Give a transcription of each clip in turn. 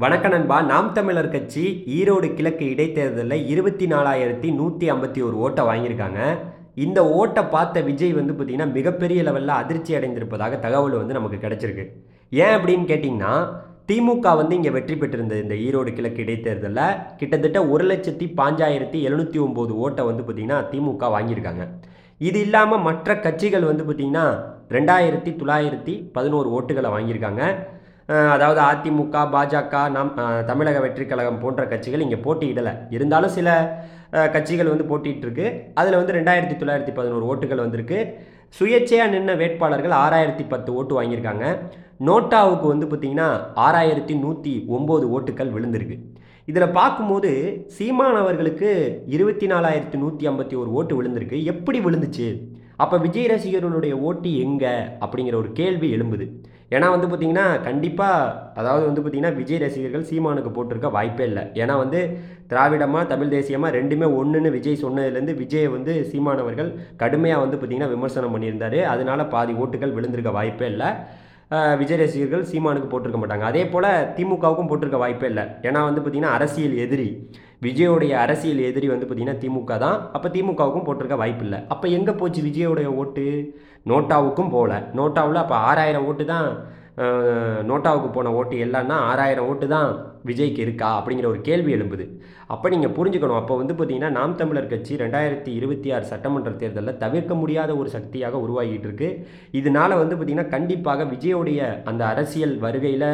வணக்கம் நண்பா. நாம் தமிழர் கட்சி ஈரோடு கிழக்கு இடைத்தேர்தலில் 24,151 ஓட்டை வாங்கியிருக்காங்க. இந்த ஓட்டை பார்த்த விஜய் பார்த்தீங்கன்னா மிகப்பெரிய லெவலில் அதிர்ச்சி அடைந்திருப்பதாக தகவல் நமக்கு கிடைச்சிருக்கு. ஏன் அப்படின்னு கேட்டிங்கன்னா, திமுக இங்கே வெற்றி பெற்றிருந்த இந்த ஈரோடு கிழக்கு இடைத்தேர்தலில் கிட்டத்தட்ட 1,05,709 ஓட்டை பார்த்தீங்கன்னா திமுக வாங்கியிருக்காங்க. இது இல்லாமல் மற்ற கட்சிகள் பார்த்தீங்கன்னா 2,911 ஓட்டுகளை வாங்கியிருக்காங்க. அதாவது அதிமுக, பாஜக, தமிழக வெற்றிக் கழகம் போன்ற கட்சிகள் இங்கே போட்டியிடலை. இருந்தாலும் சில கட்சிகள் போட்டியிட்டிருக்கு. அதில் 2,911 ஓட்டுகள் வந்திருக்கு. சுயேட்சையாக நின்ற வேட்பாளர்கள் 6,010 ஓட்டு வாங்கியிருக்காங்க. நோட்டாவுக்கு பார்த்தீங்கன்னா 6,109 ஓட்டுகள் விழுந்திருக்கு. இதில் பார்க்கும்போது சீமான் அவர்களுக்கு 24,151 ஓட்டு விழுந்திருக்கு. எப்படி விழுந்துச்சு? அப்போ விஜய் ரசிகர்களுடைய ஓட்டு எங்கே அப்படிங்கிற ஒரு கேள்வி எழும்புது. ஏன்னா பார்த்தீங்கன்னா கண்டிப்பாக அதாவது பார்த்தீங்கன்னா விஜய் ரசிகர்கள் சீமானுக்கு போட்டிருக்க வாய்ப்பே இல்லை. ஏன்னா திராவிடமாக தமிழ் தேசியமாக ரெண்டுமே ஒன்றுன்னு விஜய் சொன்னதுலேருந்து விஜயை சீமானவர்கள் கடுமையாக பார்த்தீங்கன்னா விமர்சனம் பண்ணியிருந்தார். அதனால பாதி ஓட்டுகள் விழுந்திருக்க வாய்ப்பே இல்லை. விஜய் ரசிகர்கள் சீமானுக்கு போட்டிருக்க மாட்டாங்க. அதே போல் திமுகவுக்கும் போட்டிருக்க வாய்ப்பே இல்லை. ஏன்னா பார்த்தீங்கன்னா அரசியல் எதிரி விஜயோடைய அரசியல் எதிரி பார்த்தீங்கன்னா திமுக தான். அப்போ திமுகவுக்கும் போட்டிருக்க வாய்ப்பு இல்லை. அப்போ எங்கே போச்சு விஜயோடைய ஓட்டு? நோட்டாவுக்கும் போகல. நோட்டாவில் அப்போ 6,000 ஓட்டு தான் நோட்டாவுக்கு போன ஓட்டு எல்லாம்னா 6,000 ஓட்டு தான் விஜய்க்கு இருக்கா அப்படிங்கிற ஒரு கேள்வி எழும்புது. அப்போ நீங்கள் புரிஞ்சுக்கணும். அப்போ பார்த்தீங்கன்னா நாம் தமிழர் கட்சி 2026 சட்டமன்ற தேர்தலில் தவிர்க்க முடியாத ஒரு சக்தியாக உருவாகிட்டு இருக்கு. இதனால் பார்த்தீங்கன்னா கண்டிப்பாக விஜயோடைய அந்த அரசியல் வருகையில்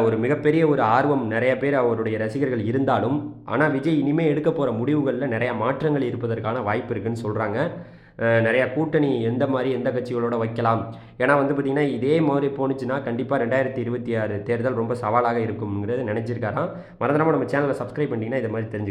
ஒரு மிகப்பெரிய ஒரு ஆர்வம் நிறைய பேர் அவருடைய ரசிகர்கள் இருந்தாலும், ஆனால் விஜய் இனிமேல் எடுக்க போகிற முடிவுகளில் நிறையா மாற்றங்கள் இருப்பதற்கான வாய்ப்பு இருக்குதுன்னு சொல்கிறாங்க. நிறையா கூட்டணி எந்த கட்சிகளோட வைக்கலாம். ஏன்னா பார்த்திங்கன்னா இதே மாதிரி போணுச்சுன்னா கண்டிப்பாக 2026 தேர்தல் ரொம்ப சவாலாக இருக்குங்கிறது நினச்சிருக்காராம். மறந்துடாமல் நம்ம சேனலை சப்ஸ்கிரைப் பண்ணிங்கன்னா இதை மாதிரி தெரிஞ்சு